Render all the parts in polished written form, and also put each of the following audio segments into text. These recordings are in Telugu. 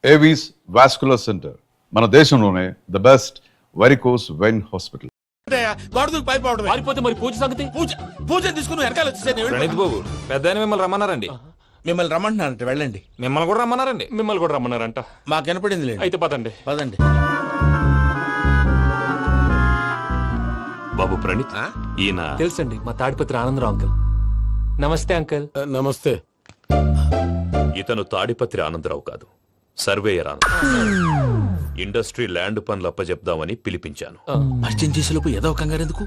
ఏవీస్ వాస్కులర్ సెంటర్, మన దేశంలోనే the best varicose vein hospital. పారిపోతే మరి పూజ సంగతి? పూజ తీసుకుని వెనకాల వచ్చేసాను. ప్రణీత్ బాబు, పెద్ద మిమ్మల్ని రమ్మన్నారండి. మిమ్మల్ని రమ్మంటున్నారంట, వెళ్ళండి. మిమ్మల్ని కూడా రమ్మన్నారండి. మిమ్మల్ని కూడా రమ్మన్నారంట. మాకు వినపడింది లేదు. అయితే పదండి. పదండి. బాబు ప్రణీత్, ఈయన తెలుసండి, మా తాడిపత్రి ఆనందరావు అంకుల్. నమస్తే అంకుల్. నమస్తే. ఇతను తాడిపత్రి ఆనందరావు కాదు, సర్వేయర్ ఆనందరావు. ఇండస్ట్రీ ల్యాండ్ పనులు అప్పచెప్దామని పిలిపించాను. పరిచయం చేసేలోపు ఏదో కంగారు ఎందుకు?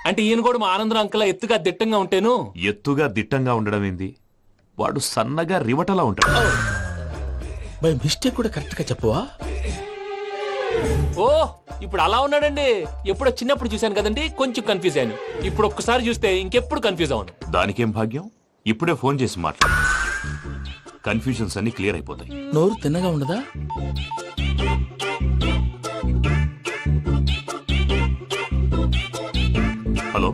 అంటే ఈయన కూడా మా ఆనందరావు అంకుల్ ఎత్తుగా దిట్టంగా ఉంటేను. ఎత్తుగా దిట్టంగా ఉండడం ఏంది, వాడు సన్నగా రివటలా ఉంటాడు. బై మిస్టేక్ కూడా కరెక్ట్ గా చెప్పవా? ఓ, ఇప్పుడు అలా ఉన్నాడండి. ఎప్పుడో చిన్నప్పుడు చూశాను కదండి, కొంచెం కన్ఫ్యూజ్ అయ్యాను. ఇప్పుడు ఒక్కసారి చూస్తే ఇంకెప్పుడు కన్ఫ్యూజ్ అవును. దానికేం భాగ్యం, ఇప్పుడే ఫోన్ చేసి మాట్లాడు. కన్ఫ్యూజన్స్ అన్ని క్లియర్ అయిపోతాయి. నోరు తిన్నగా ఉండదా? హలో,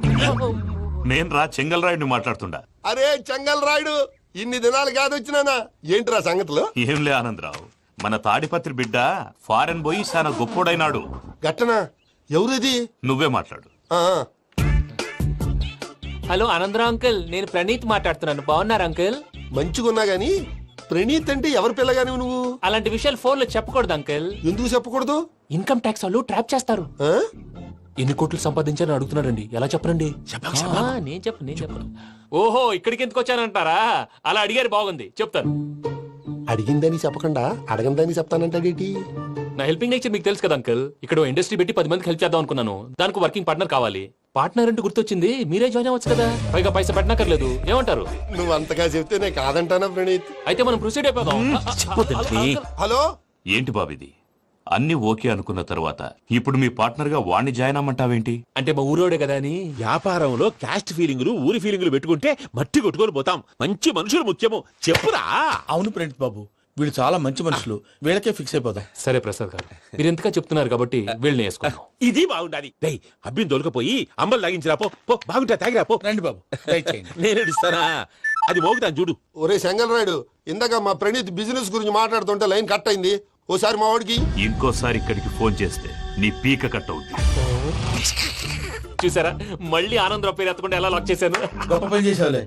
నేను రా చెంగల్ రాయుడిని మాట్లాడుతుండా. అరే చెంగల్ రాయుడు, ఇన్ని దినాలు కాదు వచ్చినానా? ఏంట్రా సంగతులు? ఏంలే ఆనందరావు, మన తాడిపత్రి బిడ్డ ఫారెన్ పోయి చాలా గొప్పోడైనాడు. గట్టనా? ఎవరిది? నువ్వే మాట్లాడు. హలో ఆనందరావు అంకుల్, నేను ప్రణీత్ మాట్లాడుతున్నాను. బాగున్నారు అంకుల్? మంచిగున్నా గాని ప్రణీత్ అంటే ఎవరి పిల్లగాని నువ్వు? అలాంటి విషయాలు ఫోన్ లో చెప్పకూడదు అంకుల్. ఎందుకు చెప్పకూడదు? ఇన్కమ్ ట్యాక్స్ వాళ్ళు ట్రాప్ చేస్తారు. ఆ? ఎన్ని కోట్లు సంపాదించాలని అడుగుతున్నారండి. ఎలా చెప్పరండి? నేను చెప్పను. ఓహో, ఇక్కడికి ఎందుకు వచ్చానంటారా? అలా అడిగారు, బాగుంది, చెప్తాను. అడిగిందని చెప్పకుండా అడగందని చెప్తానంటాడేటి? నా హెల్పింగ్ నేచర్ మీకు తెలుసు కదా అంకుల్. ఇక్కడ ఇండస్ట్రీ పెట్టి 10 మందికి హెల్ప్ చేద్దాం అనుకున్నాను. దానికి వర్కింగ్ పార్ట్నర్ కావాలి. పార్ట్నర్ అంటే గుర్తొచ్చింది, మీరే జాయిన్ అవ్వచ్చు కదా. పైగా పైసా పెట్టనక్కర్లేదు. ఏమంటారు? నువ్వు అంతగా చెప్తే నేను కాదంటానా ప్రణీత్? అయితే మనం ప్రొసీడ్ అయిపోదాం. హలో, ఏంటి బాబిది, అన్ని ఓకే అనుకున్న తర్వాత ఇప్పుడు మీ పార్ట్నర్ గా వాణ్ణి జాయిన్ అమ్మంటావేంటి? అంటే మా ఊరోడే కదా అని. వ్యాపారంలో క్యాస్ట్ ఫీలింగులు, ఊరి ఫీలింగులు పెట్టుకుంటే మట్టి కొట్టుకొని పోతాం. మంచి మనుషులు ముఖ్యము. చెప్పురా. అవును ప్రణీత్ బాబు, వీళ్ళు చాలా మంచి మనుషులు. వీళ్ళకే ఫిక్స్ అయిపోదాం. సరే ప్రసాద్ గారు, మీరు ఎంతగా చెప్తున్నారు కాబట్టి వీళ్ళని వేసుకున్నాం. ఇది బాగుండాలి. డై అబ్బిని దొలకపోయి అంబలు తాగించిరా. పో బాగుంటా, తాగిరా పో. రండి బాబు, దయచేయండి. నేను ఇస్తానా? అది మోగుతాను చూడు. ఒరే చెంగల్ రాయుడు, ఇందాక మా ప్రణీత్ బిజినెస్ గురించి మాట్లాడుతుంటే లైన్ కట్ అయింది. ఓసారి మా వాడికి ఇంకోసారి ఇక్కడికి ఫోన్ చేస్తే నీ పీక కట్ అవుతుంది. చూసారా, మళ్ళీ ఆనందరావు పేరు ఎత్తకుండా ఎలా లాక్ చేశాను. గొప్ప పని చేసేవాళ్ళే.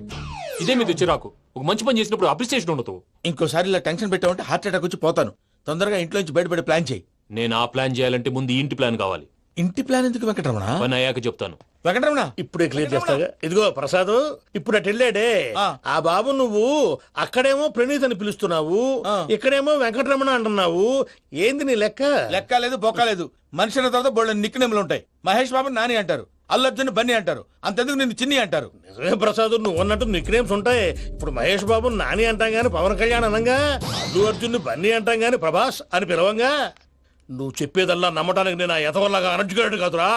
ఇదే మీద చిరాకు. ఒక మంచి పని చేసినప్పుడు అప్రిసియేషన్ ఉండదు. ఇంకోసారి ఇలా టెన్షన్ పెట్టామంటే హార్ట్ అటాక్ వచ్చి పోతాను. తొందరగా ఇంట్లో నుంచి బయటపడే ప్లాన్ చేయి. నేను ఆ ప్లాన్ చేయాలంటే ముందు ఇంటి ప్లాన్ కావాలి. ఇంటి ప్లాన్ ఎందుకు వెంకటరమణ? పని అయ్యాక చెప్తాను. వెంకటరమణ ఇప్పుడే క్లియర్ చేస్తాగా. ఇదిగో ప్రసాద్, ఇప్పుడు అటు వెళ్ళాడే ఆ. ఆ బాబు, నువ్వు అక్కడేమో ప్రణీత్ అని పిలుస్తున్నావు, ఆ. ఇక్కడేమో వెంకటరమణ అంటున్నావు. ఏంది నీ లెక్క? లెక్క లేదు, బొక్క లేదు. మనిషి అన్న తర్వాత బోళ్ళ నిక్నెములు ఉంటాయి. మహేష్ బాబు నాని అంటారు, అల్లు అర్జున్ బన్నీ అంటారు, అంతెందుకు నిన్ను చిన్ని అంటారు. నిజమే ప్రసాద్, నువ్వు అన్నట్టు నిక్నేమ్స్ ఉంటాయి. ఇప్పుడు మహేష్ బాబు నాని అంటాం గాని పవన్ కళ్యాణ్ అనంగా, అల్లు అర్జున్ బన్నీ అంటాం గాని ప్రభాస్ అని పిలవంగా. నువ్వు చెప్పేదల్లా నమ్మటానికి నేను ఆ ఎతవల్లాగా అనర్జుకేటెడ్ కాదురా.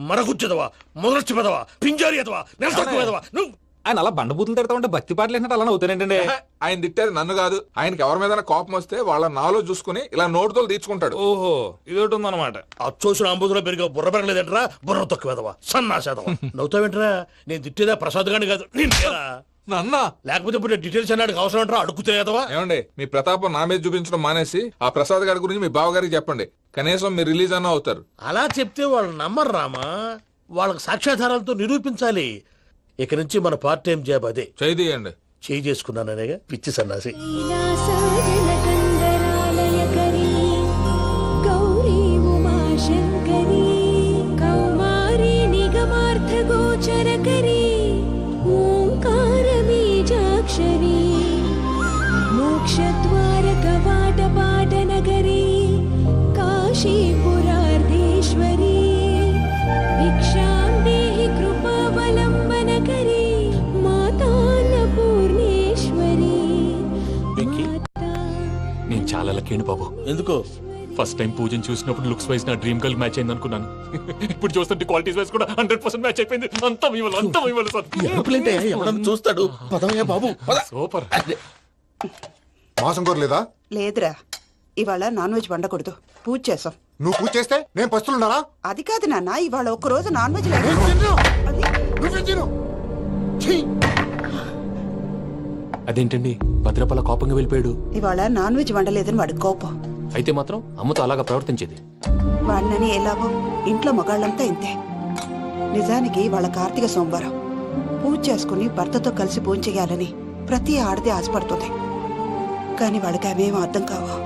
మరగుచ్చదవా, మొదలచ్చి పెదవా, పింజారి ఎదవా, నెలసక్కువ నువ్వు. ఆయన అలా బండబూతులు తిడతా ఉంటే భక్తి పాటలు ఏంటంటే అలా అవుతానంటే. ఆయన తిట్టేది నన్ను కాదు, ఆయనకి ఎవరి మీద కోపం వస్తే వాళ్ళ నాలో చూసుకుని ఇలా నోటుతో తీర్చుకుంటాడు. ఓహో, ఇది ఒకటి ఉందన్నమాట. అచ్చోసిన అంబుధులో పెరిగా బుర్ర పెరగలేదంటరా, బుర్ర తక్కువేదవా, సన్నాసేదవా. నవ్వుతావేంట్రా? నేను తిట్టేదా ప్రసాద్ గాని కాదు, నిన్నేరా. నన్న లేకపోతే ఇప్పుడు డీటెయిల్స్ అన్నాడు అవసరం అంటారా? అడుగుతాయేదవా. ఏమండి, మీ ప్రతాపం నా మీద చూపించడం మానేసి ఆ ప్రసాద్ గారి గురించి మీ బావగారికి చెప్పండి. కనీసం మీరు రిలీజ్ అన్న అవుతారు. అలా చెప్తే వాళ్ళు నమ్మరు రామా. వాళ్ళకి సాక్ష్యాధారాలతో నిరూపించాలి. ఇక నుంచి మన పార్ట్ టైం జాబ్ అదే. చేయండి. చేయి చేసుకున్నాననేగా పిచ్చి సన్నాసి. మోక్షద్వార కవాట పాట నగరీ కాశీపురార్ధేశ్వరీ భిక్షాం దేహి కృపావలంబనకరీ మాతాన్నపూర్ణేశ్వరీ. నేను చాలా లక్కీ బాబు. ఎందుకు? ఫస్ట్ టైం పూజను చూసినప్పుడు లుక్స్ వైజ్ నా డ్రీమ్ గర్ల్ మ్యాచ్ అయింది అనుకున్నాను. ఇప్పుడు చూస్తుంటే క్వాలిటీస్ వైజ్ కూడా 100% మ్యాచ్ అయిపోయింది. అంతా ఎవడన్నా చూస్తాడు. పదవయ్యా బాబు, పద. సూపర్. మాసం కోరలేదా? లేదురా, ఇవాళ నాన్ వెజ్ వండకూడదు, పూజ చేసాం. నువ్వు పూజ చేస్తే నేను పస్తులున్నారా? అది కాదు నాన్న, ఇవాళ ఒక్క రోజు నాన్ వెజ్ లేదు. అదేంటండి భద్రపల కోపంగా వెళ్ళిపోయాడు? ఇవాళ నాన్ వెజ్ వండలేదని వాడి కోపం. అయితే మాత్రం అమ్మతో అలాగా ప్రవర్తించేది. వాడినని ఎలాగో ఇంట్లో మగాళ్ళంతా ఇంతే. నిజానికి వాళ్ళ కార్తీక సోమవారం పూజ చేసుకుని భర్తతో కలిసి పూజ చేయాలని ప్రతి ఆడది ఆశపడుతుంది. కానీ వాడికి అవేం అర్థం కావు.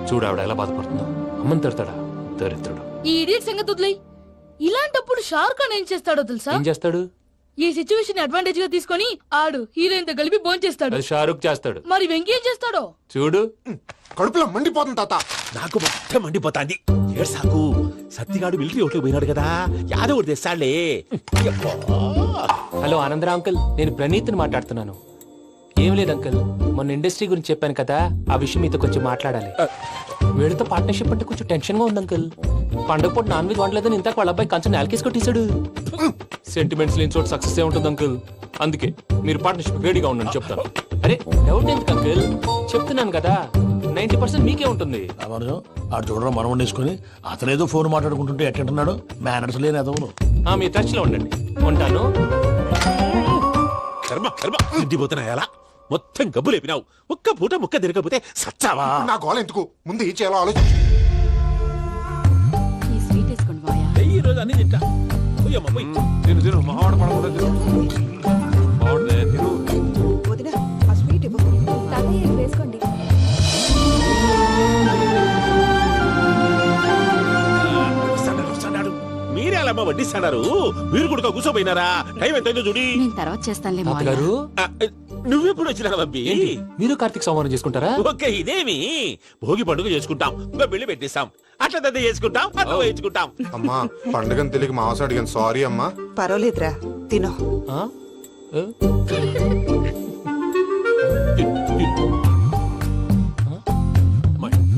చూడు ఆవిడ ఎలా బాధపడుతుందో. అమ్మని తిడతాడా దరిద్రుడు. ఈ ఇడియట్ సంగతి వదిలేయ్. ఇలాంటప్పుడు షారుఖ్ ఖాన్ ఏం చేస్తాడో తెలుసా? ఏం చేస్తాడు? ఈ సిచ్యువేషన్ అడ్వాంటేజ్ గా తీసుకొని ఆడు హీరోయిన్ తో కలిపి బోన్ చేస్తాడు. అది షారుఖ్ చేస్తాడు. మరి వెంకీ ఏం చేస్తాడో చూడు. కడుపులో మండిపోతుంది తాత. నాకు మొత్తం మండిపోతాంది. ఏడు సాకు సత్తిగాడు మిలిటరీ ఓట్లకు పోయినాడు కదా, యాదవ్ ఒకటి తెస్తాడులే. హలో ఆనందరా అంకుల్, నేను ప్రణీత్ని మాట్లాడుతున్నాను. ఏం లేదు అంకుల్, మొన్న ఇండస్ట్రీ గురించి చెప్పాను కదా, ఆ విషయం మీతో కొంచెం మాట్లాడాలి. వీళ్ళతో పార్ట్నర్షిప్ అంటే కొంచెం టెన్షన్ గా ఉంది అంకుల్. పండగ పూట నాన్ వెజ్ వండలేదని ఇంతకు వాళ్ళ అబ్బాయి కంచెం నేలకేసి కొట్టేశాడు. సెంటిమెంట్స్ లేని చోట సక్సెస్ ఏ ఉంటుంది అంకుల్. అందుకే మీరు పార్ట్నర్షిప్ వేడిగా ఉండండి చెప్తాను. అరే డౌట్ ఎందుకు అంకుల్, చెప్తున్నాను కదా 90% మీకే ఉంటుంది. రామానుజం ఆడు చూడడం మనం వండేసుకుని అతనేదో ఫోన్ మాట్లాడుకుంటుంటే ఎట్టంటున్నాడు. మేనర్స్ లేని అదవును. మీరు టచ్ లో ఉండండి. ఉంటాను. కర్మ కర్మ తిండిపోతున్నా ఎలా మొత్తం గబ్బు లేపినావు. ఒక్క పూట ముక్క తిరగకపోతే సచ్చావా? నా గోల ఎందుకు, ముందు ఈ చేయాలో ఆలోచించు. ఈ స్వీట్ వేసుకోండి మాయా. ఈ రోజు అన్ని తింటా. పోయమ్మ, పోయ్. తిను తిను మావాడు పడకుండా తిను. మావాడినే తిను. వదిన ఆ స్వీట్ ఇవ్వు. వేసుకోండి. వస్తాడు. మీరే అలా అమ్మ వడ్డిస్తాడారు. మీరు కూడా కూర్చోపోయినారా? టైం ఎంతైందో చూడి. నేను తర్వాత చేస్తానులే మావయ్య. తాతగారు ఆ, నువ్వెప్పుడు వచ్చినా బంబి? ఏంటి మీరు కార్తీక్ సంహారం చేసుకుంటారా? ఓకే, ఇదేమి భోగి పండుగ చేసుకుంటాం, ఇంకా పెళ్లి పెట్టిస్తాం, అట్లా దద్ద చేసుకుంటాం, అట్లా వేయించుకుంటాం. అమ్మా పండుగని తెలియక మాంసం అడిగాను, సారీ అమ్మా. పర్వాలేదురా తినో. ఆ? ఏ?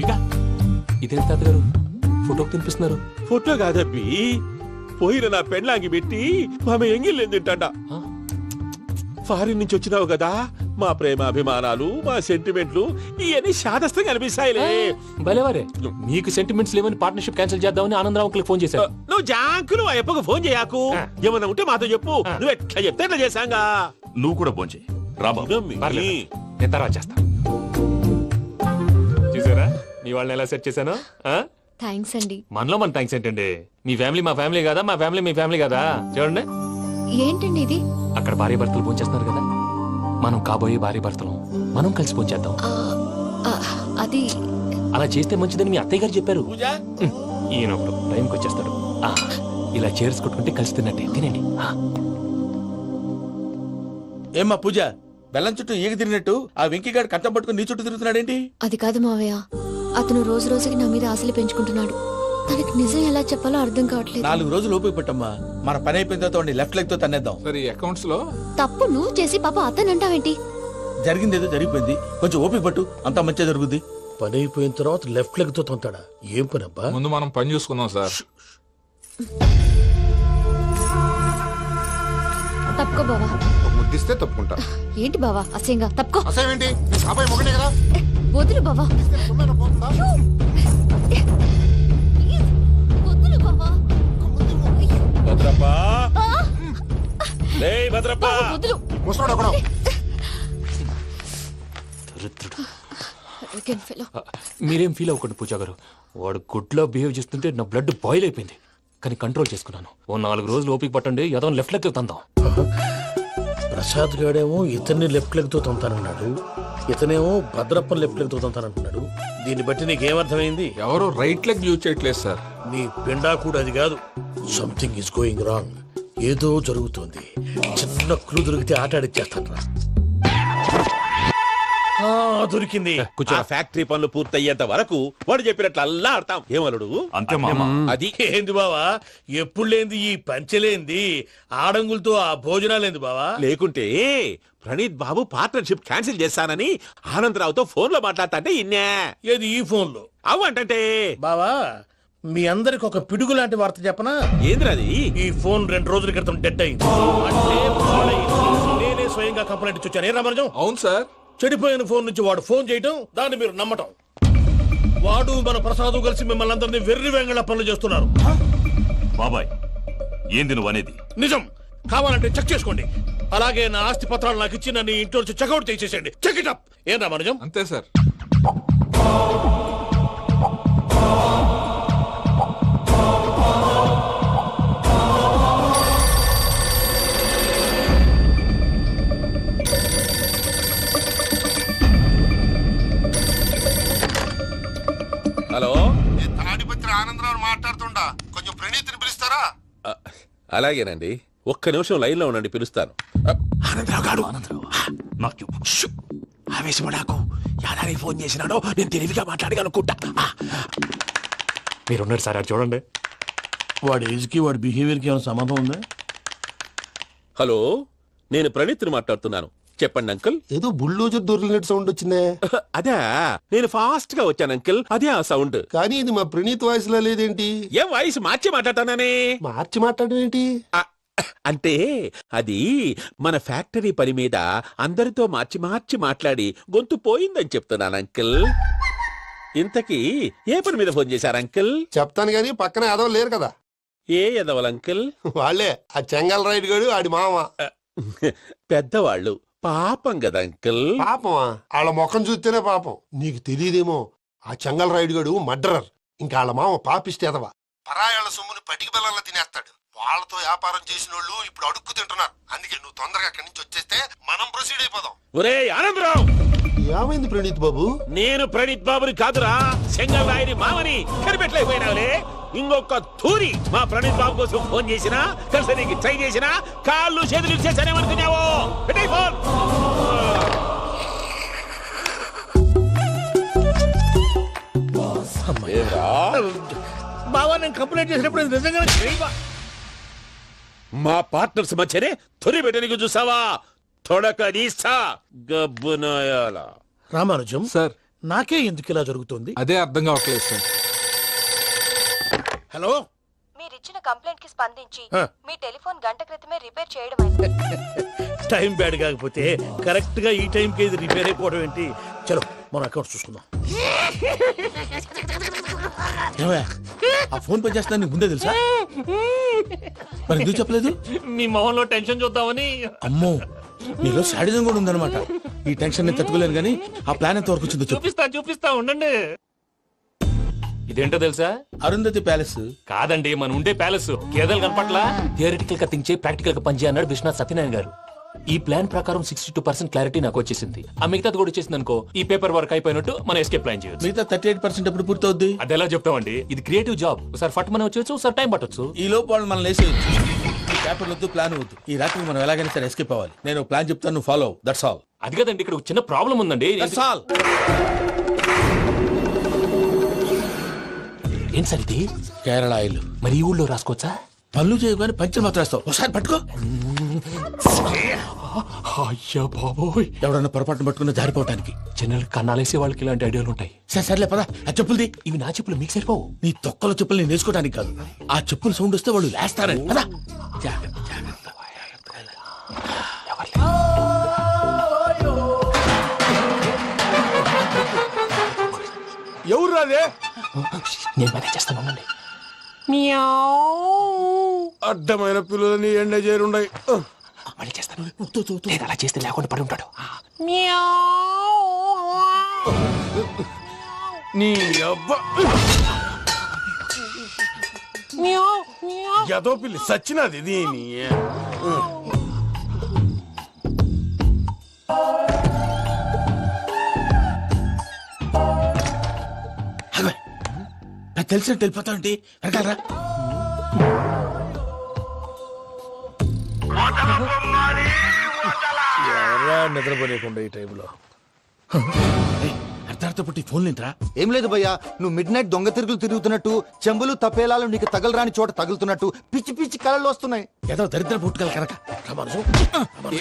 ఇంకా ఇదేంటి తాతగారు ఫోటోకి తినిపిస్తున్నారు? ఫోటో కాదబ్బి, పోయిన నా పెళ్ళాంగి పెట్టి ఆమె ఎంగిల్లేం తింటాడ. ఆ? ఫారిన్ నుంచి వచ్చినావు కదా, మా ప్రేమ అభిమానాలు, మా సెంటిమెంట్లు ఇవన్నీ శాదస్తంగా అనిపిస్తాయిలే. భలేవారే, మీకు సెంటిమెంట్స్ లేవని పార్ట్నర్షిప్ క్యాన్సిల్ చేద్దామని ఆనందరావు అంకుల్ ఫోన్ చేశారు. నువ్వు జాంకులు ఆ అప్పకు ఫోన్ చేయకు. ఏమన్నా ఉంటే మాతో చెప్పు. నువ్వు ఎట్లా చెప్తే ఎట్లా చేశాంగా. నువ్వు కూడా భోంచే రాబా. పర్లేదు, నేను తర్వాత చేస్తా. చూసారా మీ వాళ్ళని ఎలా సెట్ చేశాను? థ్యాంక్స్ అండి. మనలో మన థ్యాంక్స్ ఏంటండి? మీ ఫ్యామిలీ మా ఫ్యామిలీ కదా, మా ఫ్యామిలీ మీ ఫ్యామిలీ కదా. చూడండి, ఏంటండి ఇది? అక్కడ భార్య భర్తలు ఫోన్ చేస్తున్నారు కదా, మనం కాబోయే భార్య భర్తలు మనం కలిసి ఫోన్ చేద్దాం. అది అలా చేస్తే మంచిదని మీ అత్తయ్య గారు చెప్పారు. పూజ ఈయన ఒకడు టైంకి వచ్చేస్తాడు. ఇలా చేర్స్ కొట్టుకుంటే కలిసి తిన్నట్టే. తినండి. ఏమ్మా పూజ, బెల్లం చుట్టూ ఈగ తిరిగినట్టు ఆ వెంకీగాడు కంచం పట్టుకుని నీ చుట్టూ తిరుగుతున్నాడేంటి? అది కాదు మావయ్య, అతను రోజు రోజుకి నా మీద ఆశలు పెంచుకుంటున్నాడు. తనకి నిజం ఎలా చెప్పాలో అర్థం కావట్లేదు. 4 రోజులు ఓపిక పట్టమ్మా, మన పని అయిపోయిన తర్వాత లెఫ్ట్ లెగ్ తో తన్నేద్దాం. సరే అకౌంట్స్ లో తప్పు నువ్వు చేసి పాప అతను అంటావేంటి? జరిగిందేదో జరిగిపోయింది, కొంచెం ఓపిక పట్టు, అంతా మంచిగా జరుగుద్ది. పని అయిపోయిన తర్వాత లెఫ్ట్ లెగ్ తో తొంతాడా? ఏం పని అబ్బా? ముందు మనం పని చూసుకుందాం సార్. తప్పుకో బావా. ముద్దిస్తే తప్పుకుంటా. ఏంటి బావా అసహ్యంగా? తప్పుకో. అసేమేంటి, అబ్బాయి మొగనే కదా. వదులు బావా. సొమ్మేనా పోతుందా? వదులు బావా. భద్రప్ప, లే భద్రప్ప. బావా, వదులు. ముసలోడు ఒకడు. దరిద్రుడు. Arrogant fellow. మీరేం ఫీల్ అవ్వకండి పూజా గారు. వాడు గుడ్లో బిహేవ్ చేస్తుంటే నా బ్లడ్ బాయిల్ అయిపోయింది. కానీ కంట్రోల్ చేసుకున్నాను. ఓ 4 రోజులు ఓపిక పట్టండి, ఏదో లెఫ్ట్ లెగ్ తందాం. ప్రసాద్ గాడేమో ఇతన్ని లెఫ్ట్ లెగ్ తో తొంతానన్నాడు, ఇతనేమో భద్రప్పని లెఫ్ట్ లెగ్ తో తొంతానంటున్నాడు. దీన్ని బట్టి నీకేమర్థమైంది? ఎవరు రైట్ లెగ్ యూజ్ చేయట్లేదు సార్. నీ పిండా కూడా అది కాదు. Something is going wrong. ఏదో జరుగుతోంది. చిన్న క్లూ దొరికితే ఆట ఆడిచ్చేస్తాను రా. దొరికింది. ఆ ఫ్యాక్టరీ పనులు పూర్తయ్యేంత వరకు వాడు చెప్పినట్లు అల్లా ఆడతాం. ఏమలుడు? అంతే మామ. అది ఏంది బావా, ఎప్పుడు లేంది ఈ పంచలేంది, ఆడంగులతో ఆ భోజనాలేంది బావా? లేకుంటే ప్రణీత్ బాబు పార్ట్నర్షిప్ క్యాన్సిల్ చేస్తానని ఆనందరావుతో ఫోన్ లో మాట్లాడతాంటే ఇన్నే. ఏది ఈ ఫోన్ లో? అవ్వంటే బావా, మీ అందరికి ఒక పిడుగు లాంటి వార్త చెప్పనా? ఏంద్రది? ఈ ఫోన్ 2 రోజుల క్రితం డెడ్ అయింది. అంటే పాడైంది. నేనే స్వయంగా కంప్లైంట్ ఇచ్చాను. ఏ రామరాజం? అవును సార్. చెడిపోయిన ఫోన్ నుంచి వాడు ఫోన్ చేయటం, దాన్ని మీరు నమ్మటం. వాడు మన ప్రసాదు కలిసి మిమ్మల్ని అందరినీ వెర్రి వెంగళ పనులు చేస్తున్నారు. బాబాయ్ ఏంది నువ్వు అనేది? నిజం. కావాలంటే చెక్ చేసుకోండి. అలాగే నా ఆస్తి పత్రాలు నాకు ఇచ్చి నన్ను ఇంట్లో నుంచి చెక్అౌట్ చేసేసేయండి. Check it up. ఏం రామానుజం? అంతే సార్. హలో, నేను తాడిపత్రి ఆనందరావు మాట్లాడుతుండా, కొంచెం ప్రణీతిని పిలుస్తారా? అలాగేనండి, ఒక్క నిమిషం లైన్ లో ఉండండి, పిలుస్తాను. ఆనందరావు గారు, ఆవేశపడాకు. యాదానికి ఫోన్ చేసినాడో నేను తెలివిగా మాట్లాడగలనుకుంటా. మీరున్నారు సార్, అది చూడండి. వాడి ఏజ్ కి వాడి బిహేవియర్ కి ఏమైనా సంబంధం ఉందా? హలో, నేను ప్రణీత్ని మాట్లాడుతున్నాను. చెప్పండి అంకుల్. ఏదో బుల్డోజర్ దొరికినట్టు సౌండ్ వచ్చిందే. అదే, నేను ఫాస్ట్ గా వచ్చాను అంకుల్, అదే ఆ సౌండ్. కానీ ఇది మా ప్రణీత్ వాయిస్ లో లేదేంటి? ఏం వాయిస్ మార్చి మాట్లాడతానని? మార్చి మాట్లాడడం ఏంటి? అంటే అది మన ఫ్యాక్టరీ పని మీద అందరితో మార్చి మార్చి మాట్లాడి గొంతు పోయిందని చెప్తున్నాను అంకుల్. ఇంతకీ ఏ పని మీద ఫోన్ చేశారు అంకుల్? చెప్తాను గానీ పక్కన ఏదో లేరు కదా. ఏ ఎదవల్ అంకుల్? వాళ్ళే ఆ చెంగల్ రైడ్ గడు ఆడి మామ. పెద్దవాళ్ళు, పాపం కదా అంకుల్. పాపమా? వాళ్ళ ముఖం చూస్తేనే పాపం. నీకు తెలియదేమో, ఆ చెంగల్ రైడ్ గడు మర్డరర్. ఇంకా వాళ్ళ మామ పాపిస్తేదవా. పరాయాళ్ళ సొమ్ముని పటికి బెల్లంలో తినేస్తాడు. వాళ్ళతో వ్యాపారం చేసిన వాళ్ళు ఇప్పుడు అడుక్కు తింటున్నారు. అందుకే నువ్వు తొందరగా అక్కడి నుంచి వచ్చేస్తే మనం ప్రొసీడ్ అయిపోదాం. ఒరే ఆనందరావు, ఏమైంది ప్రణీత్ బాబు? నేను ప్రణీత్ బాబుని కాదురా, సెంగల్ రాయని మామని. కనిపెట్టలేకపోయినావులే. ఇంకొక తూరి మా ప్రణీత్ బాబు కోసం ఫోన్ చేసినా, కలిసి నీకు ట్రై చేసినా, కాళ్ళు చేతులు ఇచ్చేసానేమనుకున్నావు. పెట్టే ఫోన్. బావా, నేను కంప్లైంట్ చేసినప్పుడు ఇది నిజంగానే చేయవా? మా పార్ట్నర్స్ మధ్యనే తొలి పెట్టడానికి చూసావా? తొడక నీస్తా గబ్బునాయాల. రామానుజం సార్, నాకే ఎందుకు ఇలా జరుగుతుంది? అదే అర్థం కావట్లేదు సార్. హలో, మీరిచ్చిన కంప్లైంట్ కి స్పందించి ఆ. మీ టెలిఫోన్ గంట క్రితమే రిపేర్ చేయడం అయింది. టైం బ్యాడ్ కాకపోతే కరెక్ట్ గా ఈ టైం కి ఇది రిపేర్ అయిపోవడం ఏంటి? చలో మన అకౌంట్ చూసుకుందాం. ఏమయ్య, ఆ ఫోన్ పే చేస్తున్నా నీకు ముందే తెలుసా? మరి ఎందుకు చెప్పలేదు? మీ మొహంలో టెన్షన్ చూద్దామని. అమ్మో, నీలో శాడిజం కూడా ఉందన్నమాట. ఈ టెన్షన్ ని తట్టుకోలేను కానీ ఆ ప్లాన్ ఎంత వరకు వచ్చిందో చెప్పు. చూపిస్తా ఉండండి. ఇదేంటో తెలుసా? అరుంధతి ప్యాలెస్ కాదండి, మన ఉండే ప్యాలెస్. గేదెలు కనపట్లా? థియరిటికల్ గా థింక్ చేయి, ప్రాక్టికల్ గా పనిచేయ అన్నాడు విశ్వనాథ్ సత్యనారాయణ గారు. ఈ ప్లాన్ ప్రకారం 62% క్లారిటీ నాకు వచ్చేసింది. ఆ మిగతాది కూడా వచ్చేసింది అనుకో, ఈ పేపర్ వర్క్ అయిపోయినట్టు మనం ఎస్కేప్ ప్లాన్ చేయొచ్చు. మిగతా 38% ఎప్పుడు పూర్తవుద్ది? అది ఎలా చెప్తామండి? ఇది క్రియేటివ్ జాబ్. ఒకసారి ఫట్ మనం వచ్చేయచ్చు, ఒకసారి టైం పట్టొచ్చు. ఈ లోపు వాళ్ళు మనం లేసేయచ్చు. ఈ పేపర్ వద్దు, ప్లాన్ వద్దు. ఈ రాత్రి మనం ఎలాగైనా సరే ఎస్కేప్ అవ్వాలి. నేను ప్లాన్ చెప్తాను, నువ్వు ఫాలో. That's all. అది కదండి, ఇక్కడ ఒక చిన్న ప్రాబ్లం ఉందండి. That's all. ఏం సార్ ఇది? కేరళ ఆయిల్. మరి ఈ ఊళ్ళో రాసుకోవచ్చా? పనులు చేయగానే పంచర్ మాత్రం వేస్తావు. ఒకసారి పట్టుకో. అయ్యా బాబోయ్, ఎవడన్నా పొరపాటున పట్టుకున్న జారిపోవటానికి. జనరల్ కన్నాలేసే వాళ్ళకి ఇలాంటి ఐడియాలు ఉంటాయి. సర్లే పదా, ఆ చెప్పులది. ఇవి నా చెప్పులు మీకు సరిపోవు. నీ తొక్కల చెప్పులు నేను వేసుకోవడానికి కాదు, ఆ చెప్పులు సౌండ్ వస్తే వాళ్ళు లేస్తారని. పదా. ఎవరు రాదే? నేను మేనేజ్ చేస్తాను, ఉండండి. అడ్డమైన పిల్లలని ఎండ చేరుండయి. మళ్ళీ చేస్తాను. లేదు, అలా చేస్తే లేకుండా పడి ఉంటాడు. నీ అబ్బ ఎదో పిల్లి సచ్చినది దీని. నాకు తెలిసినట్టు వెళ్ళిపోతా ఉంటే వెనకాలరా. ఎవరా నిద్రపోలేకుండా ఈ టైంలో? అర్ధార్థ పుట్టి ఫోన్ లేంట్రా. ఏం లేదు భయ్యా, నువ్వు మిడ్ నైట్ దొంగ తిరుగులు తిరుగుతున్నట్టు, చెంబులు తపేలాలు నీకు తగలరాని చోట తగులుతున్నట్టు పిచ్చి పిచ్చి కళలు వస్తున్నాయి. ఏదో దరిద్ర పుట్టుకల కనుక.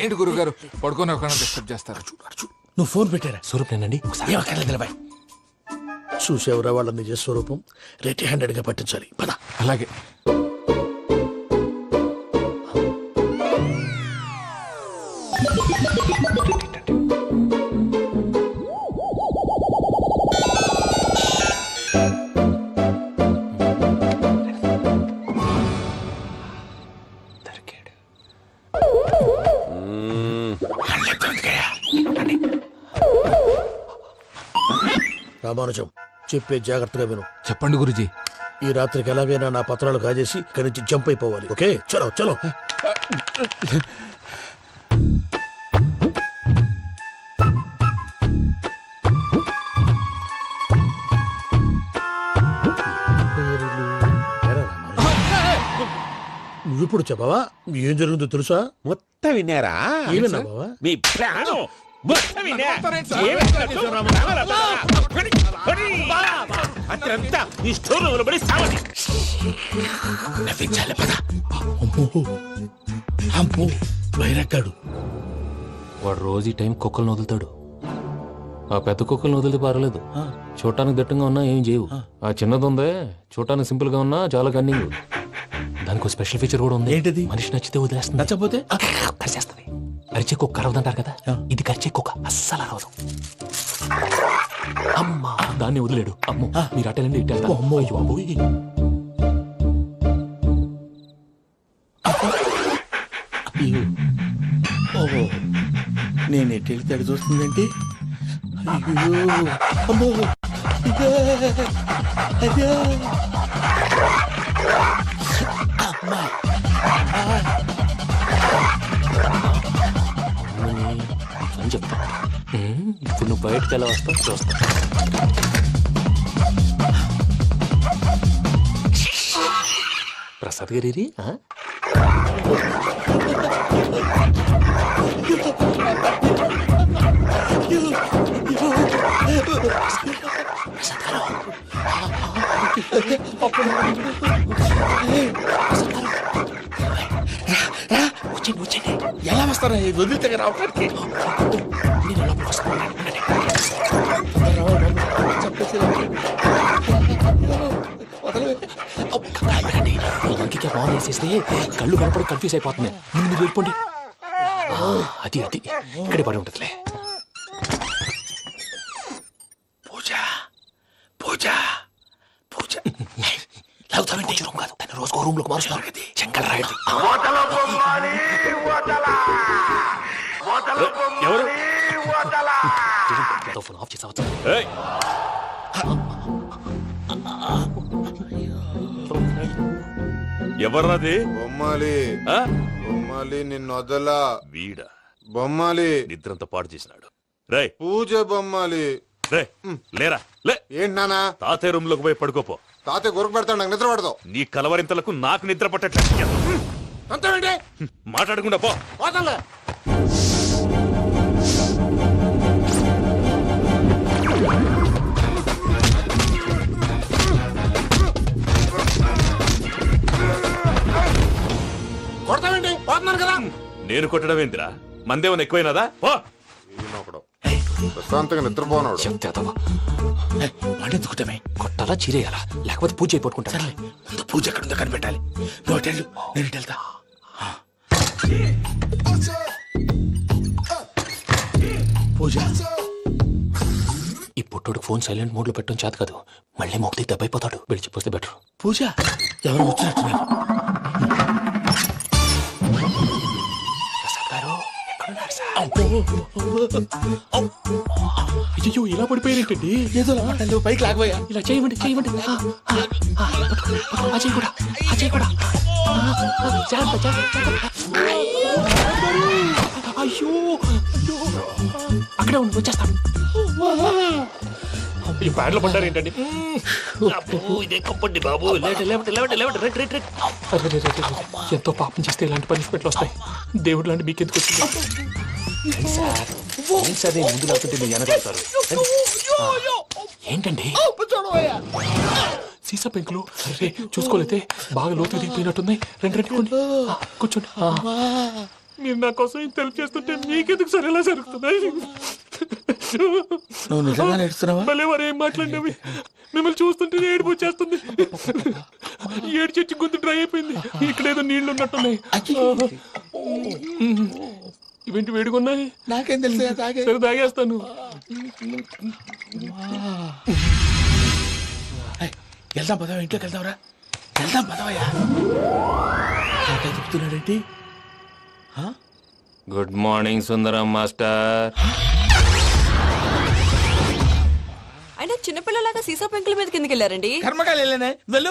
ఏంటి గురుగారు పడుకొని ఒక డిస్టర్బ్ చేస్తారు? నువ్వు ఫోన్ పెట్టారా? స్వరూపేనండి, ఒకసారి ఏమక్కర్లేదు బాయ్. చూసేవరా వాళ్ళ నిజ స్వరూపం. రెట్టి హ్యాండెడ్ గా పట్టించాలి. పద. అలాగే. రామానుజం చెప్పే జాగ్రత్తగా విను. చెప్పండి గురుజీ. ఈ రాత్రికి ఎలాగైనా నా పత్రాలు కాజేసి ఇక్కడి నుంచి జంప్ అయిపోవాలి. ఓకే, చలో చలో. నువ్విప్పుడు చెప్పవా ఏం జరుగుతుందో తెలుసా? మొత్తం విన్నారా? ఏమన్నా బావా? మీ ప్రాణం మొత్తం విన్నా? అత్యంతా ఈ స్టోర్ రూమ్ లో పడి సావండి. నవ్వించాలి పద. అమ్మో బైరక్కాడు. వాడు రోజు ఈ టైం కుక్కలను వదులుతాడు. ఆ పెద్ద కుక్కలను వదిలితే పర్లేదు, చూడటానికి దట్టంగా ఉన్నా ఏం చేయవు. ఆ చిన్నది ఉందే చూడటానికి సింపుల్ గా ఉన్నా చాలా కన్నింగ్. దానికి ఒక స్పెషల్ ఫీచర్ కూడా ఉంది. ఏంటిది? మనిషి నచ్చితే వదిలేస్తుంది, నచ్చపోతే కరిచేస్తుంది. అరిచే కుక్క అరవదంటారు కదా, ఇది కరిచే కుక్క అస్సలు అరవదు. అమ్మా దాన్ని వదిలేడు. అమ్మో మీరు అటెండి ఇటు వెళ్తారు. అమ్మో అయ్యో అబ్బోయ్. ఓహో నేను ఎటు వెళ్తే అటు చూస్తుందంటే అయ్యో అమ్మో ఇదే, అదే. అమ్మా అని చెప్తా. ఇప్పుడు నువ్వు బయటకు ఎలా వస్తావు చూస్తా. ప్రసాద్ గారి వచ్చండి. ఎలా వస్తారా ఇది వదిలితే రావడానికి? నేను లోపలికి వస్తాను. ఇంకే బాగా వేసేస్తే కళ్ళు కనపడి కన్ఫ్యూజ్ అయిపోతున్నాయి. మీరు వెళ్ళిపోండి. అది అది ఇక్కడే పడి ఉంటుందిలే. పూజ పూజ పూజ లాగుతామంటే రూమ్ కాదు, తను రోజుకో రూమ్ లోకి మారుస్తున్నారు కదా. చెంగల్ రాయడు. ఎవరు? ఫోన్ ఆఫ్ చేసావచ్చు. ఎవర్రాది? బొమ్మాలి ఆ? బొమ్మాలి నిన్ను వదలా. వీడా బొమ్మాలి నిద్రంతా పాడు చేసినాడు. రేయ్ పూజ బొమ్మాలి. రే లేరా లే. ఏంటి నానా? తాతయ్య రూమ్ లోకి పోయి పడుకోపో. తాతయ్య గురకు పెడతాడు, నాకు నిద్ర పడదు. నీ కలవరింతలకు నాకు నిద్ర పట్టట్లేదు. అంతేంటి మాట్లాడకుండా పో. పోతాలే. కొడతావేంటి? పోతున్నాను కదా. నేను కొట్టడం ఏందిరా? మందేమన్నా ఎక్కువైనదా? పో. ప్రశాంతంగా నిద్రపోనాడు. వాడెందుకుంటామే? కొట్టాలా చీరేయాలా లేకపోతే పూజ అయిపోట్టుకుంటా. సర్లే ముందు పూజ ఎక్కడుందో కనిపెట్టాలి. నువ్వు అటు వెళ్ళు, నేను ఇటు వెళ్తా. పూజ ఈ పుట్టోడికి ఫోన్ సైలెంట్ మోడ్ లో పెట్టడం చేత కాదు. మళ్ళీ మొక్కి దెబ్బైపోతాడు. వెళ్ళి చెప్పొస్తే బెటర్. పూజ ఎవరు వచ్చినట్టున్నారు? ప్రసాద్ గారు ఎక్కడున్నారు సార్? అయ్యో ఇలా పడిపోయారేంటండి? ఏదో మాటలు పైకి లాగబోయా. ఇలా చేయమండి చేయమండి. అజయ్ కూడా అజయ్ కూడా. జాగ్రత్త జాగ్రత్త. అయ్యో అయ్యో అక్కడే ఉండి వచ్చేస్తాను. ఈ బ్యాడ్లో పడ్డారు ఏంటండి? ఎంతో పాపం చేస్తే ఇలాంటి పనిష్మెంట్లు వస్తాయి. దేవుడు లాంటి మీకెందుకు వచ్చింది? సార్ ముందు లేకుంటే మీరు వెనకాడతారు. ఏంటండి సీసా పెంకులు? అరే చూసుకోలేతే బాగా లోతు దిగిపోయినట్టున్నాయి. రెండు రెండు కూర్చోండి. మీరు నా కోసం ఇంత హెల్ప్ చేస్తుంటే మీకెందుకు సరే ఎలా జరుగుతున్నాయి? నువ్వు నిజంగా నేర్చున్నావా? మళ్ళీ వారు ఏం మాట్లాడినవి మిమ్మల్ని చూస్తుంటే ఏడుపు వచ్చేస్తుంది. ఏడు చెట్టు గొంతు డ్రై అయిపోయింది. ఇక్కడ ఏదో నీళ్లు ఉన్నట్టున్నాయి. ఇవేంటి వేడుకున్నాయి? నాకేం తెలుసు, సరే తాగేస్తాను. వెళ్దాం పదవా, ఇంట్లోకి వెళ్దాంరా. వెళ్దాం పదవయ్యా. చెప్తున్నాడేంటి? గుడ్ మార్నింగ్ సుందరం మాస్టర్. అయినా చిన్నపిల్లలాగా సీసా పెంకుల మీద కిందకి వెళ్ళారండి కర్మకాయలు వెళ్ళానే వెళ్ళు